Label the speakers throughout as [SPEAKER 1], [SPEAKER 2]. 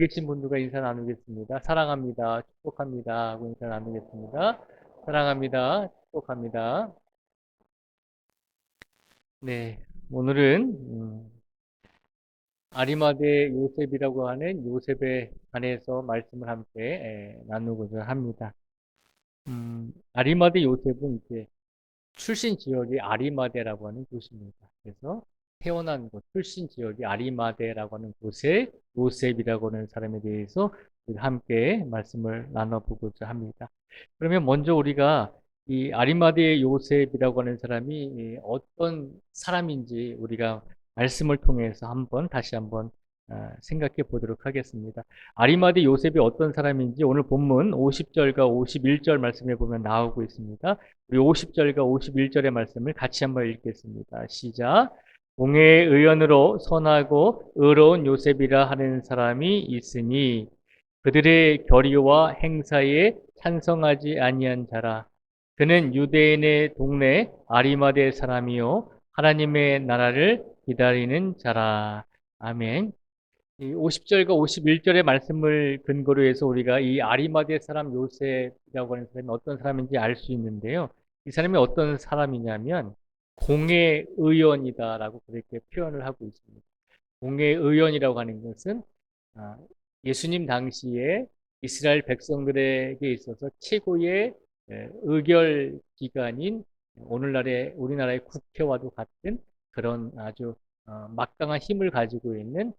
[SPEAKER 1] 계신 분들과 인사 나누겠습니다. 사랑합니다. 축복합니다. 하고 인사 나누겠습니다. 사랑합니다. 축복합니다. 네, 오늘은 아리마대 요셉이라고 하는 요셉에 관해서 말씀을 함께 나누고자 합니다. 아리마대 요셉은 이제 출신 지역이 아리마대라고 하는 곳입니다. 그래서 태어난 곳, 출신 지역이 아리마대라고 하는 곳에 요셉이라고 하는 사람에 대해서 함께 말씀을 나눠보고자 합니다. 그러면 먼저 우리가 이 아리마대 요셉이라고 하는 사람이 어떤 사람인지 우리가 말씀을 통해서 다시 한번 생각해 보도록 하겠습니다. 아리마대 요셉이 어떤 사람인지 오늘 본문 50절과 51절 말씀해 보면 나오고 있습니다. 우리 50절과 51절의 말씀을 같이 한번 읽겠습니다. 시작. 공회의 의원으로 선하고 의로운 요셉이라 하는 사람이 있으니 그들의 결의와 행사에 찬성하지 아니한 자라. 그는 유대인의 동네 아리마대 사람이요 하나님의 나라를 기다리는 자라. 아멘. 이 50절과 51절의 말씀을 근거로 해서 우리가 이 아리마대 사람 요셉이라고 하는 사람이 어떤 사람인지 알 수 있는데요. 이 사람이 어떤 사람이냐면 공회 의원이다라고 그렇게 표현을 하고 있습니다. 공회 의원이라고 하는 것은 아, 예수님 당시에 이스라엘 백성들에게 있어서 최고의 의결 기관인 오늘날의 우리나라의 국회와도 같은 그런 아주 막강한 힘을 가지고 있는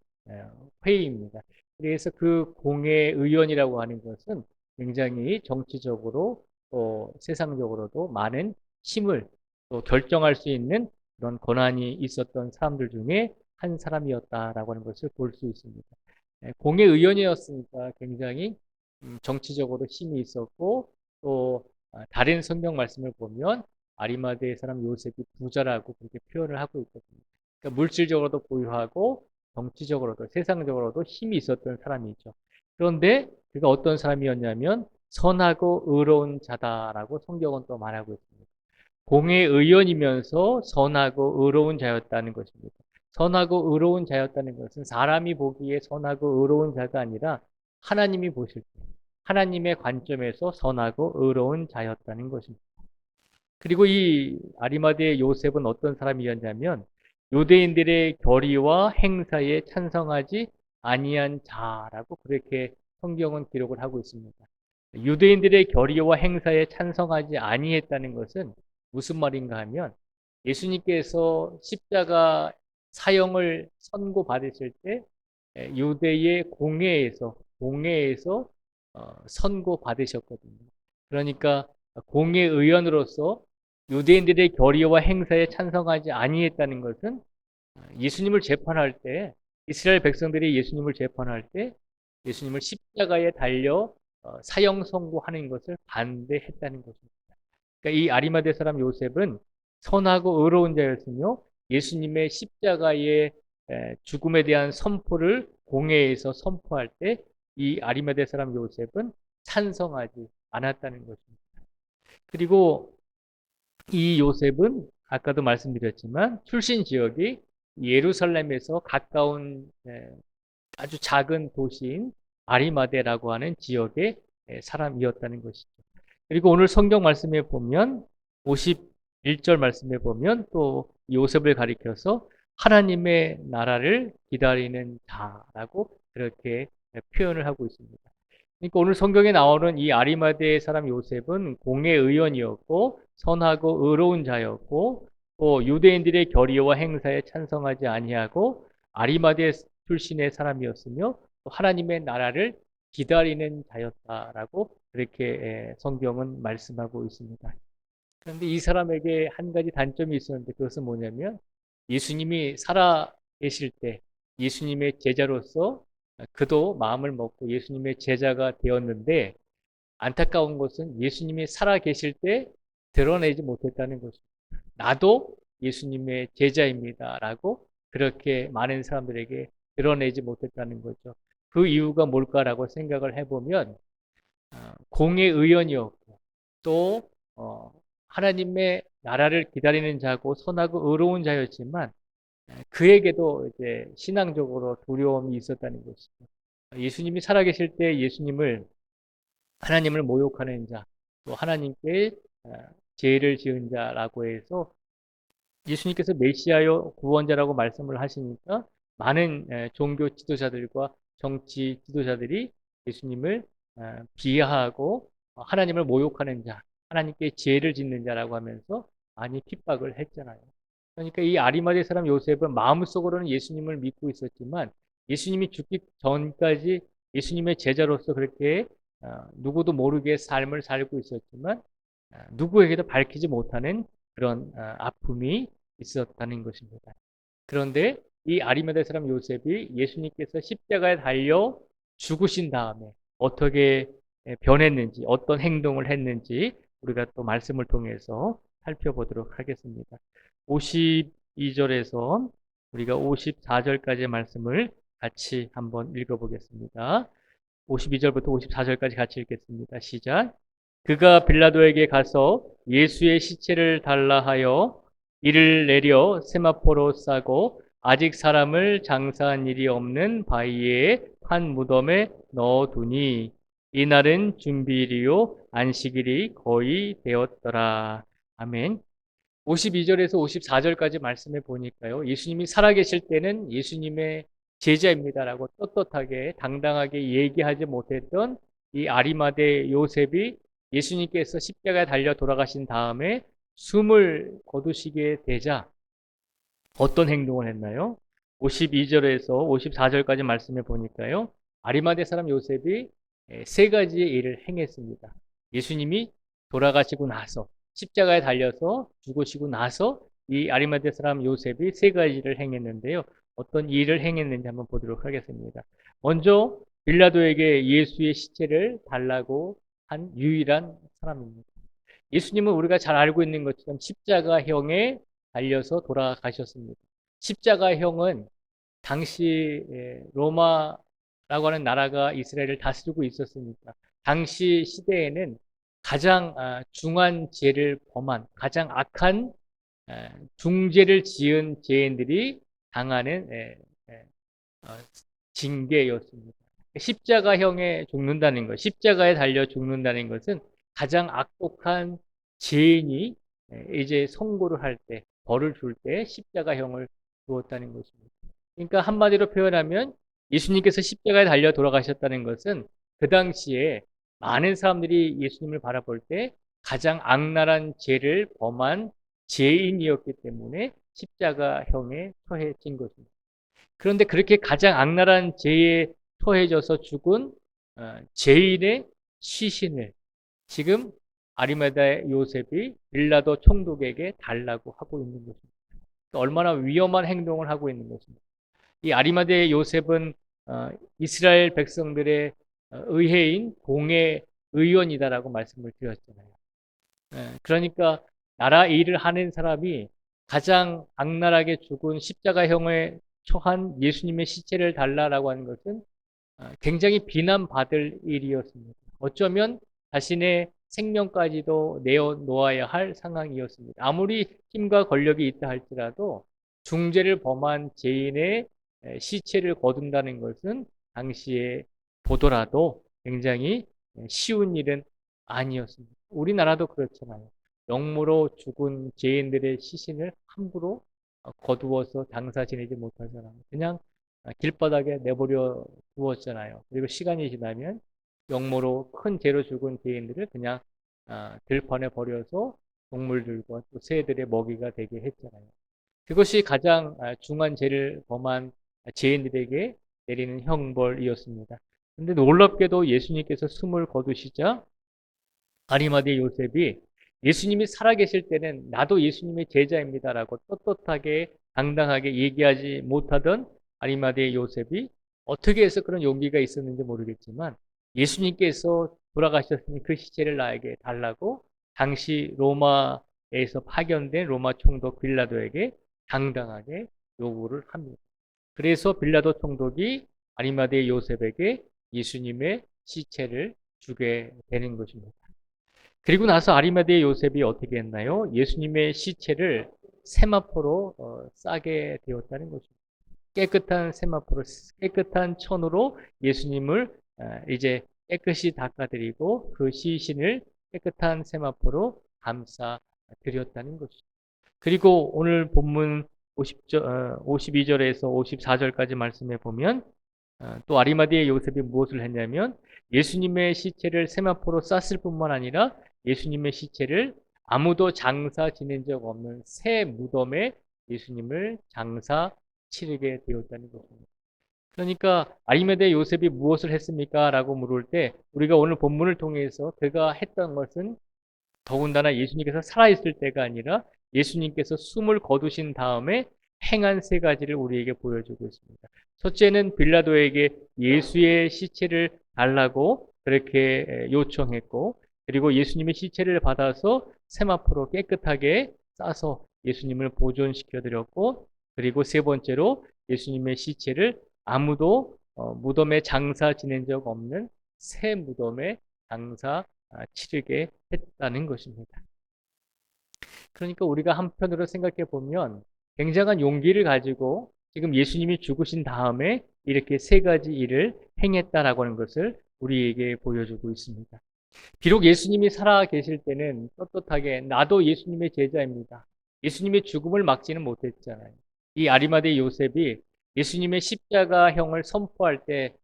[SPEAKER 1] 회의입니다. 그래서 그 공회의원이라고 하는 것은 굉장히 정치적으로 또 세상적으로도 많은 힘을 또 결정할 수 있는 그런 권한이 있었던 사람들 중에 한 사람이었다라고 하는 것을 볼 수 있습니다. 공회의원이었으니까 굉장히 정치적으로 힘이 있었고 또 다른 성경 말씀을 보면 아리마대 사람 요셉이 부자라고 그렇게 표현을 하고 있거든요. 그러니까 물질적으로도 보유하고 정치적으로도 세상적으로도 힘이 있었던 사람이죠. 그런데 그가 어떤 사람이었냐면 선하고 의로운 자다라고 성경은 또 말하고 있습니다. 공회의원이면서 선하고 의로운 자였다는 것입니다. 선하고 의로운 자였다는 것은 사람이 보기에 선하고 의로운 자가 아니라 하나님이 보실 때 하나님의 관점에서 선하고 의로운 자였다는 것입니다. 그리고 이 아리마대의 요셉은 어떤 사람이었냐면 유대인들의 결의와 행사에 찬성하지 아니한 자라고 그렇게 성경은 기록을 하고 있습니다. 유대인들의 결의와 행사에 찬성하지 아니했다는 것은 무슨 말인가 하면 예수님께서 십자가 사형을 선고받으실 때 유대의 공회에서 선고받으셨거든요. 그러니까 공회의원으로서 유대인들의 결의와 행사에 찬성하지 아니했다는 것은 예수님을 재판할 때 이스라엘 백성들이 예수님을 재판할 때 예수님을 십자가에 달려 사형 선고하는 것을 반대했다는 것입니다. 그러니까 이 아리마대 사람 요셉은 선하고 의로운 자였으며 예수님의 십자가의 죽음에 대한 선포를 공회에서 선포할 때 이 아리마대 사람 요셉은 찬성하지 않았다는 것입니다. 그리고 이 요셉은 아까도 말씀드렸지만 출신 지역이 예루살렘에서 가까운 아주 작은 도시인 아리마대라고 하는 지역의 사람이었다는 것이죠. 그리고 오늘 성경 말씀에 보면 51절 말씀에 보면 또 요셉을 가리켜서 하나님의 나라를 기다리는 자라고 그렇게 표현을 하고 있습니다. 그러니까 오늘 성경에 나오는 이 아리마대 사람 요셉은 공회의원이었고 선하고 의로운 자였고 또 유대인들의 결의와 행사에 찬성하지 아니하고 아리마대 출신의 사람이었으며 또 하나님의 나라를 기다리는 자였다라고 그렇게 성경은 말씀하고 있습니다. 그런데 이 사람에게 한 가지 단점이 있었는데 그것은 뭐냐면 예수님이 살아 계실 때 예수님의 제자로서 그도 마음을 먹고 예수님의 제자가 되었는데 안타까운 것은 예수님이 살아 계실 때 드러내지 못했다는 것입니다. 나도 예수님의 제자입니다라고 그렇게 많은 사람들에게 드러내지 못했다는 거죠. 그 이유가 뭘까라고 생각을 해보면 공회의원이었고 또 하나님의 나라를 기다리는 자고 선하고 의로운 자였지만 그에게도 이제 신앙적으로 두려움이 있었다는 것이죠. 예수님이 살아계실 때 예수님을 하나님을 모욕하는 자, 또 하나님께 죄를 지은 자라고 해서 예수님께서 메시아요 구원자라고 말씀을 하시니까 많은 종교 지도자들과 정치 지도자들이 예수님을 비하하고 하나님을 모욕하는 자, 하나님께 죄를 짓는 자라고 하면서 많이 핍박을 했잖아요. 그러니까 이 아리마대 사람 요셉은 마음속으로는 예수님을 믿고 있었지만 예수님이 죽기 전까지 예수님의 제자로서 그렇게 누구도 모르게 삶을 살고 있었지만 누구에게도 밝히지 못하는 그런 아픔이 있었다는 것입니다. 그런데 이 아리마대 사람 요셉이 예수님께서 십자가에 달려 죽으신 다음에 어떻게 변했는지, 어떤 행동을 했는지 우리가 또 말씀을 통해서 살펴보도록 하겠습니다. 52절에서 우리가 54절까지의 말씀을 같이 한번 읽어보겠습니다. 52절부터 54절까지 같이 읽겠습니다. 시작. 그가 빌라도에게 가서 예수의 시체를 달라 하여 이를 내려 세마포로 싸고 아직 사람을 장사한 일이 없는 바위에 한 무덤에 넣어두니 이날은 준비일이요 안식일이 거의 되었더라. 아멘. 52절에서 54절까지 말씀해 보니까요. 예수님이 살아계실 때는 예수님의 제자입니다라고 떳떳하게 당당하게 얘기하지 못했던 이 아리마대 요셉이 예수님께서 십자가에 달려 돌아가신 다음에 숨을 거두시게 되자 어떤 행동을 했나요? 52절에서 54절까지 말씀해 보니까요. 아리마대 사람 요셉이 세 가지의 일을 행했습니다. 예수님이 돌아가시고 나서 십자가에 달려서 죽으시고 나서 이 아리마대 사람 요셉이 세 가지를 행했는데요. 어떤 일을 행했는지 한번 보도록 하겠습니다. 먼저 빌라도에게 예수의 시체를 달라고 한 유일한 사람입니다. 예수님은 우리가 잘 알고 있는 것처럼 십자가형에 달려서 돌아가셨습니다. 십자가형은 당시 로마라고 하는 나라가 이스라엘을 다스리고 있었으니까 당시 시대에는 가장 중한 죄를 범한 가장 악한 중죄를 지은 죄인들이 당하는 징계였습니다. 십자가형에 죽는다는 것, 십자가에 달려 죽는다는 것은 가장 악독한 죄인이 이제 선고를 할 때, 벌을 줄 때 십자가형을 주었다는 것입니다. 그러니까 한마디로 표현하면 예수님께서 십자가에 달려 돌아가셨다는 것은 그 당시에 많은 사람들이 예수님을 바라볼 때 가장 악랄한 죄를 범한 죄인이었기 때문에 십자가형에 처해진 것입니다. 그런데 그렇게 가장 악랄한 죄에 처해져서 죽은 죄인의 시신을 지금 아리마다 요셉이 빌라도 총독에게 달라고 하고 있는 것입니다. 얼마나 위험한 행동을 하고 있는 것입니다. 이 아리마대 요셉은 이스라엘 백성들의 의회인 공회 의원이다라고 말씀을 드렸잖아요. 그러니까 나라 일을 하는 사람이 가장 악랄하게 죽은 십자가형에 처한 예수님의 시체를 달라라고 하는 것은 굉장히 비난받을 일이었습니다. 어쩌면 자신의 생명까지도 내어놓아야 할 상황이었습니다. 아무리 힘과 권력이 있다 할지라도 중죄를 범한 죄인의 시체를 거둔다는 것은 당시에 보더라도 굉장히 쉬운 일은 아니었습니다. 우리나라도 그렇잖아요. 영무로 죽은 죄인들의 시신을 함부로 거두어서 장사 지내지 못하잖아요. 그냥 길바닥에 내버려 두었잖아요. 그리고 시간이 지나면 영모로 큰 죄로 죽은 죄인들을 그냥 들판에 버려서 동물들과 또 새들의 먹이가 되게 했잖아요. 그것이 가장 중한 죄를 범한 죄인들에게 내리는 형벌이었습니다. 근데 놀랍게도 예수님께서 숨을 거두시자 아리마대 요셉이 예수님이 살아계실 때는 나도 예수님의 제자입니다라고 떳떳하게 당당하게 얘기하지 못하던 아리마대 요셉이 어떻게 해서 그런 용기가 있었는지 모르겠지만 예수님께서 돌아가셨으니 그 시체를 나에게 달라고 당시 로마에서 파견된 로마 총독 빌라도에게 당당하게 요구를 합니다. 그래서 빌라도 총독이 아리마대 요셉에게 예수님의 시체를 주게 되는 것입니다. 그리고 나서 아리마대 요셉이 어떻게 했나요? 예수님의 시체를 세마포로 싸게 되었다는 것입니다. 깨끗한 세마포로, 깨끗한 천으로 예수님을 이제 깨끗이 닦아드리고 그 시신을 깨끗한 세마포로 감싸 드렸다는 것이죠. 그리고 오늘 본문 52절에서 54절까지 말씀해 보면 또 아리마디의 요셉이 무엇을 했냐면 예수님의 시체를 세마포로 쌌을 뿐만 아니라 예수님의 시체를 아무도 장사 지낸 적 없는 새 무덤에 예수님을 장사 치르게 되었다는 것입니다. 그러니까 아리마디의 요셉이 무엇을 했습니까? 라고 물을 때 우리가 오늘 본문을 통해서 그가 했던 것은 더군다나 예수님께서 살아있을 때가 아니라 예수님께서 숨을 거두신 다음에 행한 세 가지를 우리에게 보여주고 있습니다. 첫째는 빌라도에게 예수의 시체를 달라고 그렇게 요청했고, 그리고 예수님의 시체를 받아서 세마포로 깨끗하게 싸서 예수님을 보존시켜 드렸고, 그리고 세 번째로 예수님의 시체를 아무도 무덤에 장사 지낸 적 없는 새 무덤에 장사 치르게 했다는 것입니다. 그러니까 우리가 한편으로 생각해 보면 굉장한 용기를 가지고 지금 예수님이 죽으신 다음에 이렇게 세 가지 일을 행했다라고 하는 것을 우리에게 보여주고 있습니다. 비록 예수님이 살아 계실 때는 떳떳하게 나도 예수님의 제자입니다. 예수님의 죽음을 막지는 못했잖아요. 이 아리마대 요셉이 예수님의 십자가형을 선포할 때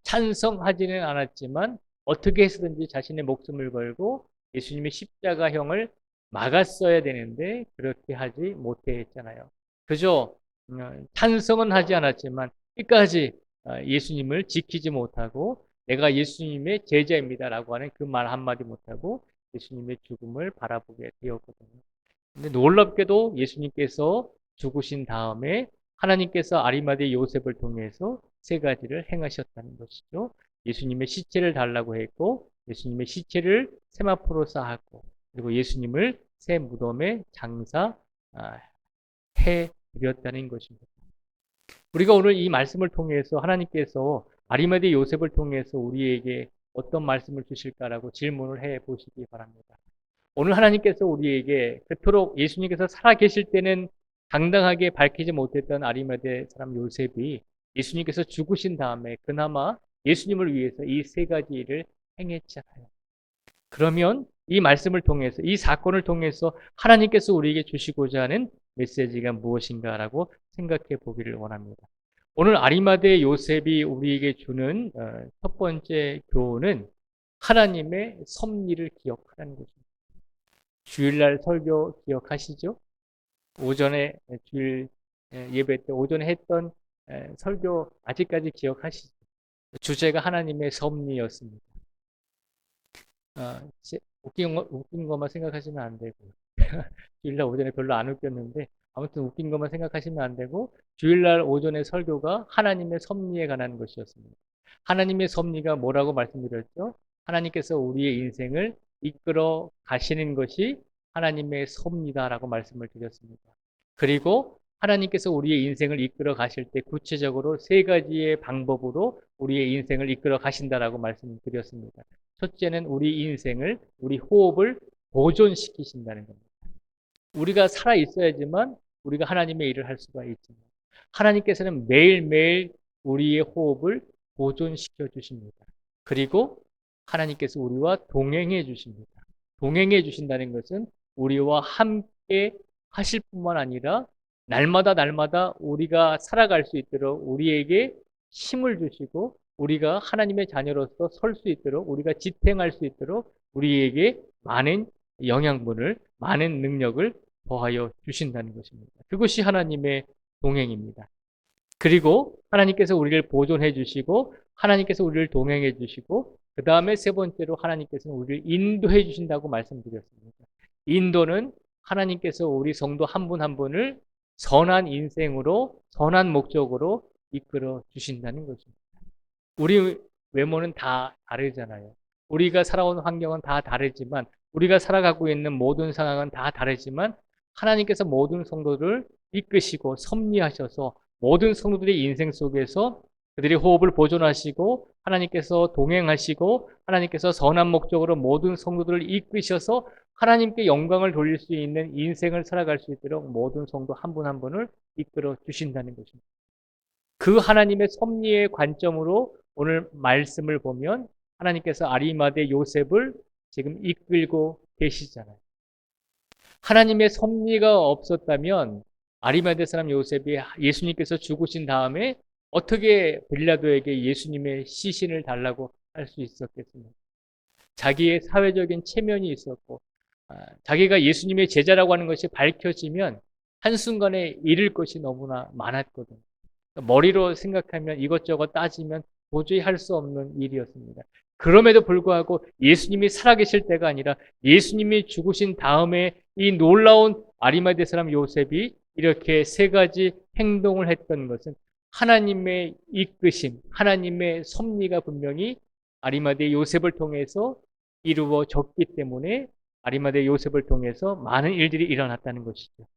[SPEAKER 1] 찬성하지는 않았지만 어떻게 해서든지 자신의 목숨을 걸고 예수님의 십자가형을 막았어야 되는데 그렇게 하지 못했잖아요. 그저 찬성은 하지 않았지만 끝까지 예수님을 지키지 못하고 내가 예수님의 제자입니다라고 하는 그 말 한마디 못하고 예수님의 죽음을 바라보게 되었거든요. 근데 놀랍게도 예수님께서 죽으신 다음에 하나님께서 아리마대 요셉을 통해서 세 가지를 행하셨다는 것이죠. 예수님의 시체를 달라고 했고, 예수님의 시체를 세마포로 쌓았고, 그리고 예수님을 새 무덤에 장사해 드렸다는 것입니다. 우리가 오늘 이 말씀을 통해서 하나님께서 아리마대 요셉을 통해서 우리에게 어떤 말씀을 주실까라고 질문을 해 보시기 바랍니다. 오늘 하나님께서 우리에게 그토록 예수님께서 살아계실 때는 당당하게 밝히지 못했던 아리마대 사람 요셉이 예수님께서 죽으신 다음에 그나마 예수님을 위해서 이 세 가지 일을 행했잖아요. 그러면 이 말씀을 통해서, 이 사건을 통해서 하나님께서 우리에게 주시고자 하는 메시지가 무엇인가라고 생각해 보기를 원합니다. 오늘 아리마대 요셉이 우리에게 주는 첫 번째 교훈은 하나님의 섭리를 기억하라는 것입니다. 주일날 설교 기억하시죠? 오전에 주일 예배 때 오전에 했던 설교 아직까지 기억하시죠? 주제가 하나님의 섭리였습니다. 웃긴 것만 생각하시면 안 되고 주일날 오전에 별로 안 웃겼는데 아무튼 웃긴 것만 생각하시면 안 되고 주일날 오전에 설교가 하나님의 섭리에 관한 것이었습니다. 하나님의 섭리가 뭐라고 말씀드렸죠? 하나님께서 우리의 인생을 이끌어 가시는 것이 하나님의 섭리다라고 말씀을 드렸습니다. 그리고 하나님께서 우리의 인생을 이끌어 가실 때 구체적으로 세 가지의 방법으로 우리의 인생을 이끌어 가신다라고 말씀드렸습니다. 첫째는 우리 인생을, 우리 호흡을 보존시키신다는 겁니다. 우리가 살아 있어야지만 우리가 하나님의 일을 할 수가 있습니다. 하나님께서는 매일매일 우리의 호흡을 보존시켜 주십니다. 그리고 하나님께서 우리와 동행해 주십니다. 동행해 주신다는 것은 우리와 함께 하실 뿐만 아니라 날마다 우리가 살아갈 수 있도록 우리에게 힘을 주시고 우리가 하나님의 자녀로서 설 수 있도록 우리가 지탱할 수 있도록 우리에게 많은 영양분을, 많은 능력을 더하여 주신다는 것입니다. 그것이 하나님의 동행입니다. 그리고 하나님께서 우리를 보존해 주시고 하나님께서 우리를 동행해 주시고 그 다음에 세 번째로 하나님께서는 우리를 인도해 주신다고 말씀드렸습니다. 인도는 하나님께서 우리 성도 한 분 한 분을 선한 인생으로 선한 목적으로 이끌어 주신다는 것입니다. 우리 외모는 다 다르잖아요. 우리가 살아온 환경은 다 다르지만 우리가 살아가고 있는 모든 상황은 다 다르지만 하나님께서 모든 성도를 이끄시고 섭리하셔서 모든 성도들의 인생 속에서 그들의 호흡을 보존하시고 하나님께서 동행하시고 하나님께서 선한 목적으로 모든 성도들을 이끄셔서 하나님께 영광을 돌릴 수 있는 인생을 살아갈 수 있도록 모든 성도 한 분 한 분을 이끌어 주신다는 것입니다. 그 하나님의 섭리의 관점으로 오늘 말씀을 보면 하나님께서 아리마대 요셉을 지금 이끌고 계시잖아요. 하나님의 섭리가 없었다면 아리마대 사람 요셉이 예수님께서 죽으신 다음에 어떻게 빌라도에게 예수님의 시신을 달라고 할 수 있었겠습니까? 자기의 사회적인 체면이 있었고 자기가 예수님의 제자라고 하는 것이 밝혀지면 한순간에 잃을 것이 너무나 많았거든요. 머리로 생각하면 이것저것 따지면 도저히 할 수 없는 일이었습니다. 그럼에도 불구하고 예수님이 살아계실 때가 아니라 예수님이 죽으신 다음에 이 놀라운 아리마대 사람 요셉이 이렇게 세 가지 행동을 했던 것은 하나님의 이끄심, 하나님의 섭리가 분명히 아리마대 요셉을 통해서 이루어졌기 때문에 아리마대 요셉을 통해서 많은 일들이 일어났다는 것이죠.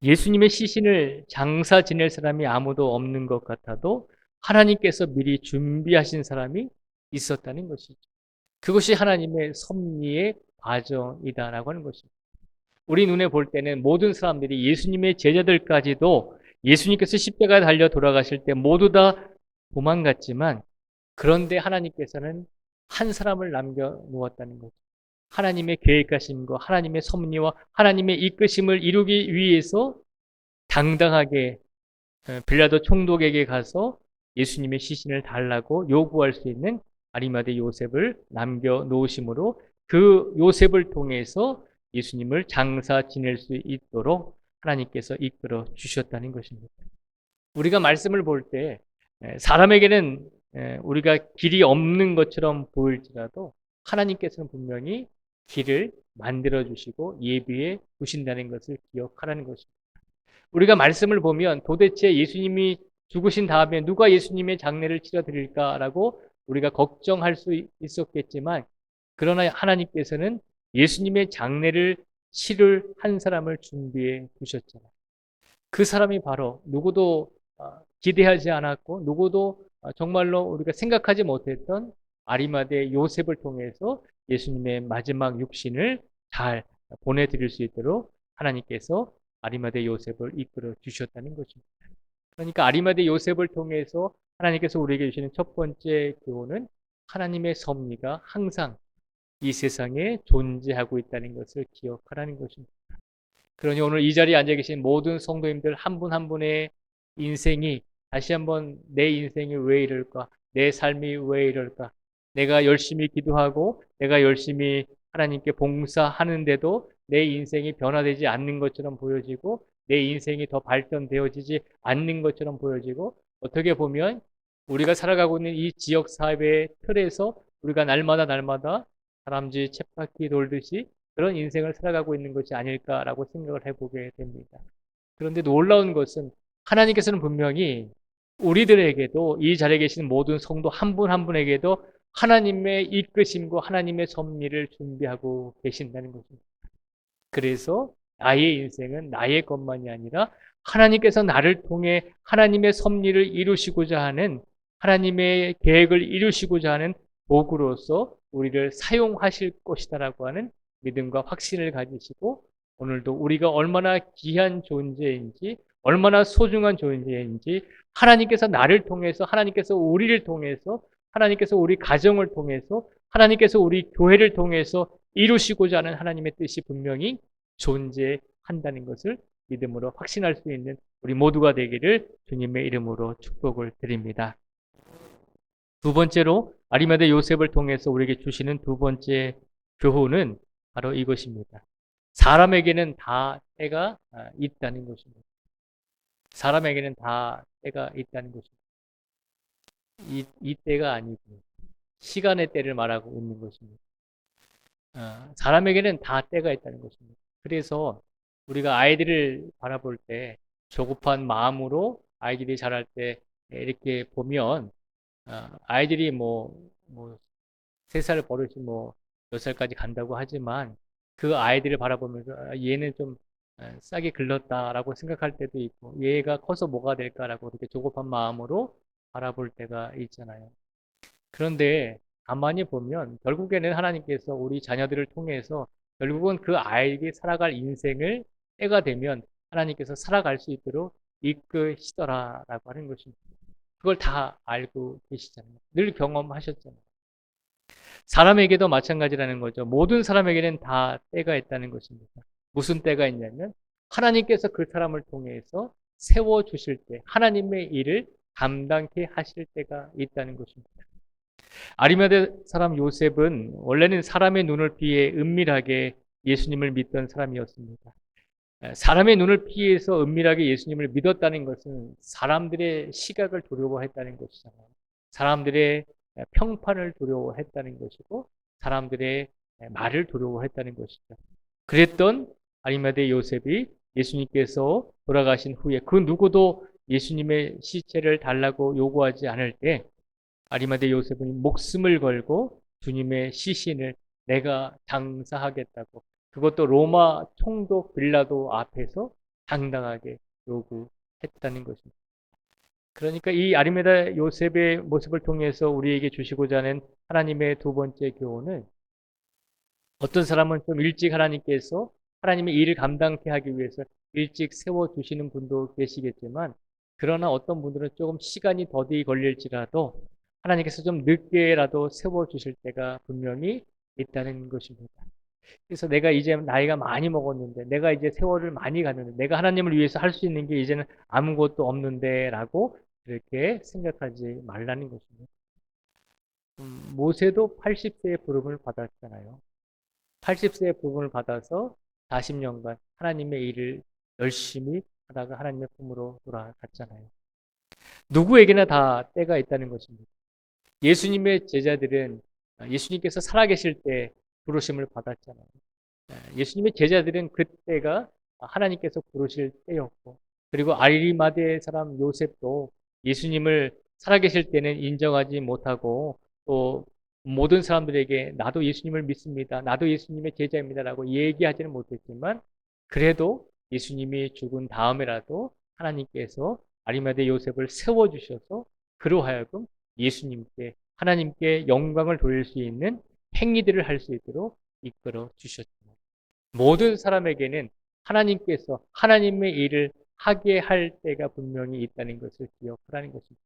[SPEAKER 1] 예수님의 시신을 장사 지낼 사람이 아무도 없는 것 같아도 하나님께서 미리 준비하신 사람이 있었다는 것이죠. 그것이 하나님의 섭리의 과정이다라고 하는 것입니다. 우리 눈에 볼 때는 모든 사람들이 예수님의 제자들까지도 예수님께서 십자가에 달려 돌아가실 때 모두 다 도망갔지만 그런데 하나님께서는 한 사람을 남겨놓았다는 거죠. 하나님의 계획하심과 하나님의 섭리와 하나님의 이끄심을 이루기 위해서 당당하게 빌라도 총독에게 가서 예수님의 시신을 달라고 요구할 수 있는 아리마대 요셉을 남겨놓으심으로 그 요셉을 통해서 예수님을 장사 지낼 수 있도록 하나님께서 이끌어 주셨다는 것입니다. 우리가 말씀을 볼 때 사람에게는 우리가 길이 없는 것처럼 보일지라도 하나님께서는 분명히 길을 만들어 주시고 예비해 두신다는 것을 기억하라는 것입니다. 우리가 말씀을 보면 도대체 예수님이 죽으신 다음에 누가 예수님의 장례를 치러 드릴까라고 우리가 걱정할 수 있었겠지만 그러나 하나님께서는 예수님의 장례를 치를 한 사람을 준비해 두셨잖아요. 그 사람이 바로 누구도 기대하지 않았고 누구도 정말로 우리가 생각하지 못했던 아리마대 요셉을 통해서 예수님의 마지막 육신을 잘 보내드릴 수 있도록 하나님께서 아리마대 요셉을 이끌어 주셨다는 것입니다. 그러니까 아리마대 요셉을 통해서 하나님께서 우리에게 주시는 첫 번째 교훈은 하나님의 섭리가 항상 이 세상에 존재하고 있다는 것을 기억하라는 것입니다. 그러니 오늘 이 자리에 앉아 계신 모든 성도님들 한 분 한 분의 인생이 다시 한번 내 인생이 왜 이럴까? 내 삶이 왜 이럴까? 내가 열심히 기도하고 내가 열심히 하나님께 봉사하는데도 내 인생이 변화되지 않는 것처럼 보여지고 내 인생이 더 발전되어지지 않는 것처럼 보여지고 어떻게 보면 우리가 살아가고 있는 이 지역 사회의 틀에서 우리가 날마다 다람쥐 쳇바퀴 돌듯이 그런 인생을 살아가고 있는 것이 아닐까라고 생각을 해보게 됩니다. 그런데 놀라운 것은 하나님께서는 분명히 우리들에게도 이 자리에 계신 모든 성도 한 분 한 분에게도 하나님의 이끄심과 하나님의 섭리를 준비하고 계신다는 것입니다. 그래서 나의 인생은 나의 것만이 아니라 하나님께서 나를 통해 하나님의 섭리를 이루시고자 하는 하나님의 계획을 이루시고자 하는 도구로서 우리를 사용하실 것이다라고 하는 믿음과 확신을 가지시고 오늘도 우리가 얼마나 귀한 존재인지 얼마나 소중한 존재인지 하나님께서 나를 통해서 하나님께서 우리를 통해서 하나님께서 우리 가정을 통해서 하나님께서 우리 교회를 통해서 이루시고자 하는 하나님의 뜻이 분명히 존재한다는 것을 믿음으로 확신할 수 있는 우리 모두가 되기를 주님의 이름으로 축복을 드립니다. 두 번째로 아리마대 요셉을 통해서 우리에게 주시는 두 번째 교훈은 바로 이것입니다. 사람에게는 다 때가 있다는 것입니다. 사람에게는 다 때가 있다는 것입니다. 이 때가 아니고 시간의 때를 말하고 있는 것입니다. 사람에게는 다 때가 있다는 것입니다. 그래서 우리가 아이들을 바라볼 때 조급한 마음으로 아이들이 자랄 때 이렇게 보면 아이들이 뭐 3살 버릇이 몇 살까지 간다고 하지만 그 아이들을 바라보면서 얘는 좀 싸게 글렀다라고 생각할 때도 있고 얘가 커서 뭐가 될까라고 이렇게 조급한 마음으로 바라볼 때가 있잖아요. 그런데 가만히 보면 결국에는 하나님께서 우리 자녀들을 통해서 결국은 그 아이에게 살아갈 인생을 때가 되면 하나님께서 살아갈 수 있도록 이끄시더라라고 하는 것입니다. 그걸 다 알고 계시잖아요. 늘 경험하셨잖아요. 사람에게도 마찬가지라는 거죠. 모든 사람에게는 다 때가 있다는 것입니다. 무슨 때가 있냐면 하나님께서 그 사람을 통해서 세워주실 때 하나님의 일을 감당케 하실 때가 있다는 것입니다. 아리마대 사람 요셉은 원래는 사람의 눈을 피해 은밀하게 예수님을 믿던 사람이었습니다. 사람의 눈을 피해서 은밀하게 예수님을 믿었다는 것은 사람들의 시각을 두려워했다는 것이잖아요. 사람들의 평판을 두려워했다는 것이고 사람들의 말을 두려워했다는 것이죠. 그랬던 아리마대 요셉이 예수님께서 돌아가신 후에 그 누구도 예수님의 시체를 달라고 요구하지 않을 때 아리마대 요셉은 목숨을 걸고 주님의 시신을 내가 장사하겠다고 그것도 로마 총독 빌라도 앞에서 당당하게 요구했다는 것입니다. 그러니까 이 아리마대 요셉의 모습을 통해서 우리에게 주시고자 하는 하나님의 두 번째 교훈은 어떤 사람은 좀 일찍 하나님께서 하나님의 일을 감당케 하기 위해서 일찍 세워주시는 분도 계시겠지만 그러나 어떤 분들은 조금 시간이 더디 걸릴지라도 하나님께서 좀 늦게라도 세워주실 때가 분명히 있다는 것입니다. 그래서 내가 이제 나이가 많이 먹었는데 내가 이제 세월을 많이 갔는데 내가 하나님을 위해서 할 수 있는 게 이제는 아무것도 없는데 라고 그렇게 생각하지 말라는 것입니다. 모세도 80세의 부름을 받았잖아요. 80세의 부름을 받아서 40년간 하나님의 일을 열심히 하다가 하나님의 품으로 돌아갔잖아요. 누구에게나 다 때가 있다는 것입니다. 예수님의 제자들은 예수님께서 살아계실 때 부르심을 받았잖아요. 예수님의 제자들은 그때가 하나님께서 부르실 때였고 그리고 아리마대 사람 요셉도 예수님을 살아계실 때는 인정하지 못하고 또 모든 사람들에게 나도 예수님을 믿습니다. 나도 예수님의 제자입니다라고 얘기하지는 못했지만 그래도 예수님이 죽은 다음에라도 하나님께서 아리마대 요셉을 세워주셔서 그로 하여금 예수님께 하나님께 영광을 돌릴 수 있는 행위들을 할 수 있도록 이끌어 주셨죠. 모든 사람에게는 하나님께서 하나님의 일을 하게 할 때가 분명히 있다는 것을 기억하라는 것입니다.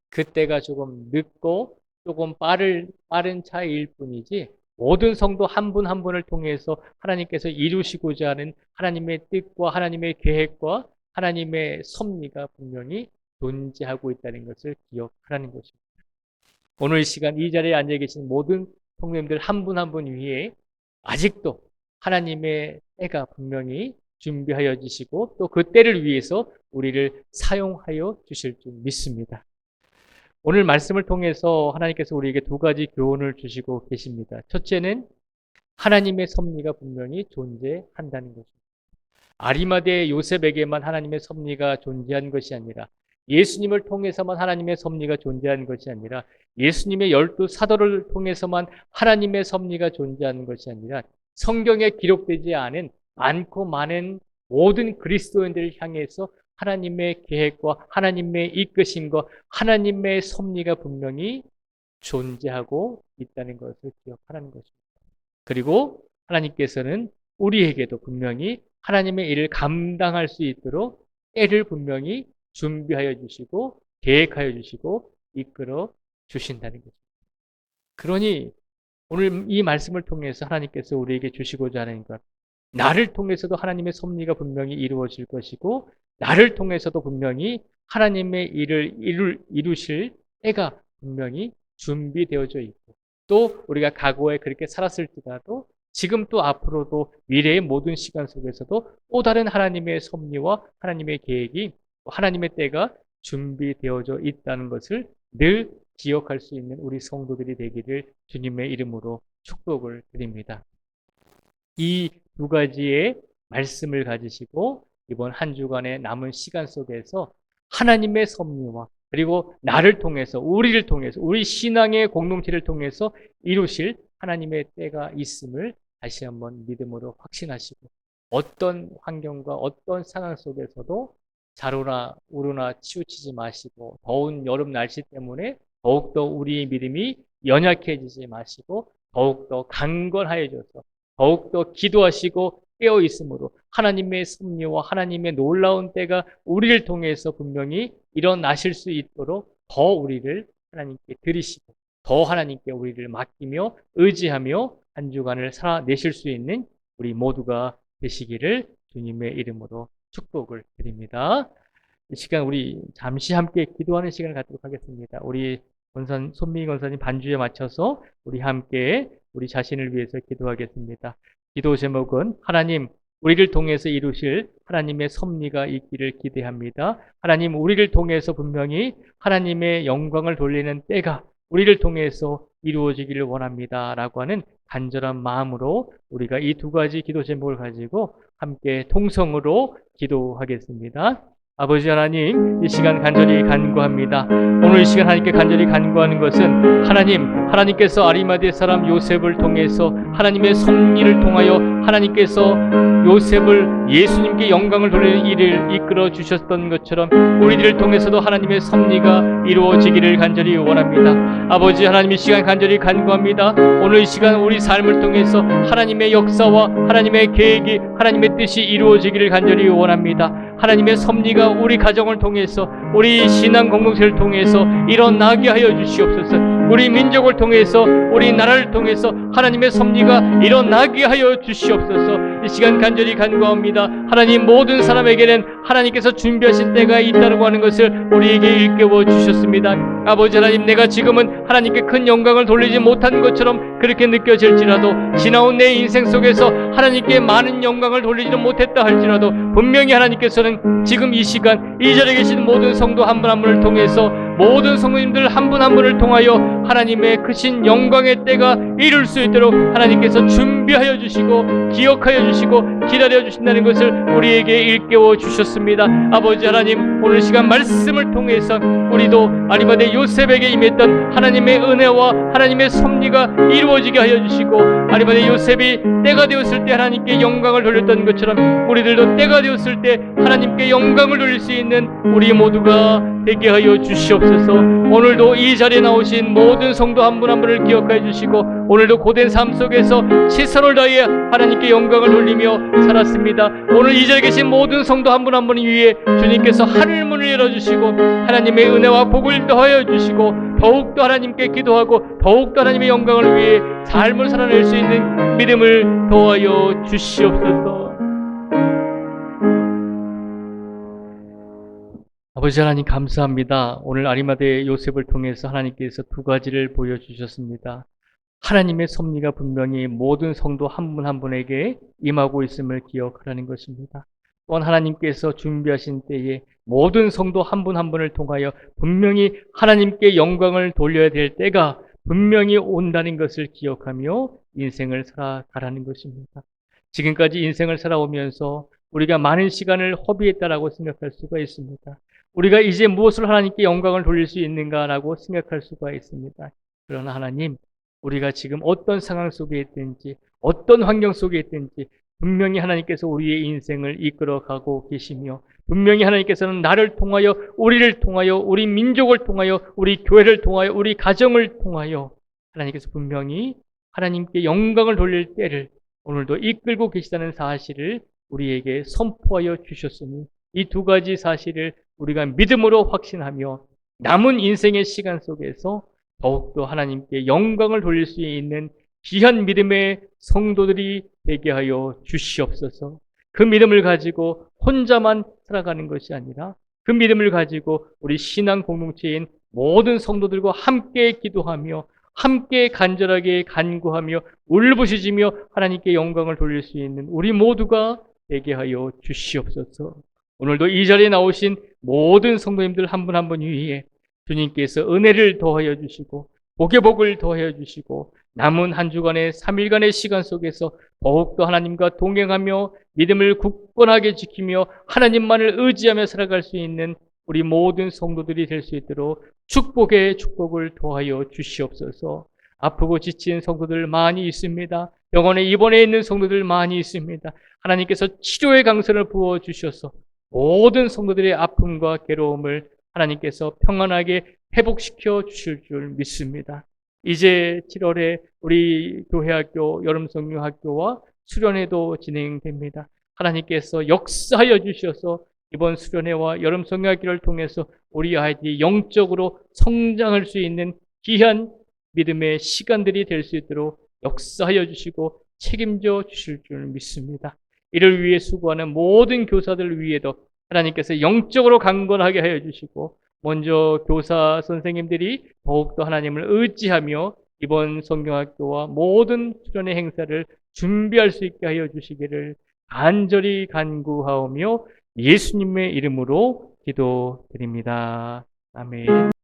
[SPEAKER 1] 그때가 조금 늦고 조금 빠른 차이일 뿐이지 모든 성도 한 분 한 분을 통해서 하나님께서 이루시고자 하는 하나님의 뜻과 하나님의 계획과 하나님의 섭리가 분명히 존재하고 있다는 것을 기억하라는 것입니다. 오늘 이 시간 이 자리에 앉아 계신 모든 성도님들 한 분 한 분 위에 아직도 하나님의 때가 분명히 준비하여 주시고 또 그 때를 위해서 우리를 사용하여 주실 줄 믿습니다. 오늘 말씀을 통해서 하나님께서 우리에게 두 가지 교훈을 주시고 계십니다. 첫째는 하나님의 섭리가 분명히 존재한다는 것입니다. 아리마대 요셉에게만 하나님의 섭리가 존재한 것이 아니라 예수님을 통해서만 하나님의 섭리가 존재하는 것이 아니라 예수님의 12 사도를 통해서만 하나님의 섭리가 존재하는 것이 아니라 성경에 기록되지 않은 많고 많은 모든 그리스도인들을 향해서 하나님의 계획과 하나님의 이끄심과 하나님의 섭리가 분명히 존재하고 있다는 것을 기억하라는 것입니다. 그리고 하나님께서는 우리에게도 분명히 하나님의 일을 감당할 수 있도록 때를 분명히 준비하여 주시고 계획하여 주시고 이끌어 주신다는 것입니다. 그러니 오늘 이 말씀을 통해서 하나님께서 우리에게 주시고자 하는 것, 나를 통해서도 하나님의 섭리가 분명히 이루어질 것이고 나를 통해서도 분명히 하나님의 일을 이루실 때가 분명히 준비되어져 있고 또 우리가 과거에 그렇게 살았을지라도 지금 또 앞으로도 미래의 모든 시간 속에서도 또 다른 하나님의 섭리와 하나님의 계획이 하나님의 때가 준비되어져 있다는 것을 늘 기억할 수 있는 우리 성도들이 되기를 주님의 이름으로 축복을 드립니다. 이 두 가지의 말씀을 가지시고 이번 한 주간의 남은 시간 속에서 하나님의 섭리와 그리고 나를 통해서 우리를 통해서 우리 신앙의 공동체를 통해서 이루실 하나님의 때가 있음을 다시 한번 믿음으로 확신하시고 어떤 환경과 어떤 상황 속에서도 자로나 우로나 치우치지 마시고 더운 여름 날씨 때문에 더욱더 우리의 믿음이 연약해지지 마시고 더욱더 강건하여져서 더욱더 기도하시고 깨어 있으므로 하나님의 섭리와 하나님의 놀라운 때가 우리를 통해서 분명히 일어나실 수 있도록 더 우리를 하나님께 드리시고 더 하나님께 우리를 맡기며 의지하며 한 주간을 살아내실 수 있는 우리 모두가 되시기를 주님의 이름으로 축복을 드립니다. 이 시간 우리 잠시 함께 기도하는 시간을 갖도록 하겠습니다. 우리 손미희 권사님 반주에 맞춰서 우리 함께 우리 자신을 위해서 기도하겠습니다. 기도 제목은 하나님 우리를 통해서 이루실 하나님의 섭리가 있기를 기대합니다. 하나님 우리를 통해서 분명히 하나님의 영광을 돌리는 때가 우리를 통해서 이루어지기를 원합니다. 라고 하는 간절한 마음으로 우리가 이 두 가지 기도 제목을 가지고 함께 통성으로 기도하겠습니다. 아버지 하나님, 이 시간 간절히 간구합니다. 오늘 이 시간 하나님께 간절히 간구하는 것은 하나님께서 아리마대 사람 요셉을 통해서 하나님의 섭리를 통하여 하나님께서 요셉을 예수님께 영광을 돌리는 일을 이끌어 주셨던 것처럼 우리들을 통해서도 하나님의 섭리가 이루어지기를 간절히 원합니다. 아버지 하나님, 이 시간 간절히 간구합니다. 오늘 이 시간 우리 삶을 통해서 하나님의 역사와 하나님의 계획이 하나님의 뜻이 이루어지기를 간절히 원합니다. 하나님의 섭리가 우리 가정을 통해서 우리 신앙 공동체를 통해서 일어나게 하여 주시옵소서. 우리 민족을 통해서 우리 나라를 통해서 하나님의 섭리가 일어나게 하여 주시옵소서. 이 시간 간절히 간구합니다. 하나님 모든 사람에게는 하나님께서 준비하신 때가 있다고 하는 것을 우리에게 일깨워 주셨습니다. 아버지 하나님, 내가 지금은 하나님께 큰 영광을 돌리지 못한 것처럼 그렇게 느껴질지라도 지나온 내 인생 속에서 하나님께 많은 영광을 돌리지는 못했다 할지라도 분명히 하나님께서는 지금 이 시간 이 자리에 계신 모든 성도 한 분 한 분을 통해서 모든 성도님들 한 분 한 분을 통하여 하나님의 크신 영광의 때가 이룰 수 있도록 하나님께서 준비하여 주시고 기억하여 주시고 기다려 주신다는 것을 우리에게 일깨워 주셨습니다. 아버지 하나님, 오늘 시간 말씀을 통해서 우리도 아리마대 요셉에게 임했던 하나님의 은혜와 하나님의 섭리가 이루어지게 하여 주시고 아리마대 요셉이 때가 되었을 때 하나님께 영광을 돌렸던 것처럼 우리들도 때가 되었을 때 하나님께 영광을 돌릴 수 있는 우리 모두가 되게 하여 주시옵소서. 오늘도 이 자리에 나오신 모든 성도 한 분 한 분을 기억하여 주시고 오늘도 고된 삶 속에서 최선을 다해 하나님께 영광을 돌리며 살았습니다. 오늘 이 자리에 계신 모든 성도 한 분 한 분 위에 주님께서 하늘 문을 열어주시고 하나님의 은혜와 복을 더하여 주시고 더욱더 하나님께 기도하고 더욱더 하나님의 영광을 위해 삶을 살아낼 수 있는 믿음을 더하여 주시옵소서. 아버지 하나님 감사합니다. 오늘 아리마대 요셉을 통해서 하나님께서 두 가지를 보여주셨습니다. 하나님의 섭리가 분명히 모든 성도 한 분 한 분에게 임하고 있음을 기억하라는 것입니다. 또한 하나님께서 준비하신 때에 모든 성도 한 분 한 분을 통하여 분명히 하나님께 영광을 돌려야 될 때가 분명히 온다는 것을 기억하며 인생을 살아가라는 것입니다. 지금까지 인생을 살아오면서 우리가 많은 시간을 허비했다라고 생각할 수가 있습니다. 우리가 이제 무엇을 하나님께 영광을 돌릴 수 있는가라고 생각할 수가 있습니다. 그러나 하나님, 우리가 지금 어떤 상황 속에 있든지 어떤 환경 속에 있든지 분명히 하나님께서 우리의 인생을 이끌어가고 계시며 분명히 하나님께서는 나를 통하여 우리를 통하여 우리 민족을 통하여 우리 교회를 통하여 우리 가정을 통하여 하나님께서 분명히 하나님께 영광을 돌릴 때를 오늘도 이끌고 계시다는 사실을 우리에게 선포하여 주셨으니 이 두 가지 사실을 우리가 믿음으로 확신하며 남은 인생의 시간 속에서 더욱더 하나님께 영광을 돌릴 수 있는 귀한 믿음의 성도들이 되게 하여 주시옵소서. 그 믿음을 가지고 혼자만 살아가는 것이 아니라 그 믿음을 가지고 우리 신앙 공동체인 모든 성도들과 함께 기도하며 함께 간절하게 간구하며 울부짖으며 하나님께 영광을 돌릴 수 있는 우리 모두가 되게 하여 주시옵소서. 오늘도 이 자리에 나오신 모든 성도님들 한 분 한 분 위에 주님께서 은혜를 더하여 주시고 복의 복을 더하여 주시고 남은 한 주간의 3일간의 시간 속에서 더욱더 하나님과 동행하며 믿음을 굳건하게 지키며 하나님만을 의지하며 살아갈 수 있는 우리 모든 성도들이 될 수 있도록 축복의 축복을 더하여 주시옵소서. 아프고 지친 성도들 많이 있습니다. 병원에 입원해 있는 성도들 많이 있습니다. 하나님께서 치료의 강선을 부어주셔서 모든 성도들의 아픔과 괴로움을 하나님께서 평안하게 회복시켜 주실 줄 믿습니다. 이제 7월에 우리 교회학교 여름성경학교와 수련회도 진행됩니다. 하나님께서 역사하여 주셔서 이번 수련회와 여름 성경학기를 통해서 우리 아이들이 영적으로 성장할 수 있는 귀한 믿음의 시간들이 될 수 있도록 역사하여 주시고 책임져 주실 줄 믿습니다. 이를 위해 수고하는 모든 교사들 위에도 하나님께서 영적으로 강건하게 하여 주시고, 먼저 교사 선생님들이 더욱더 하나님을 의지하며 이번 성경학교와 모든 수련회 행사를 준비할 수 있게 하여 주시기를 간절히 간구하오며 예수님의 이름으로 기도드립니다. 아멘.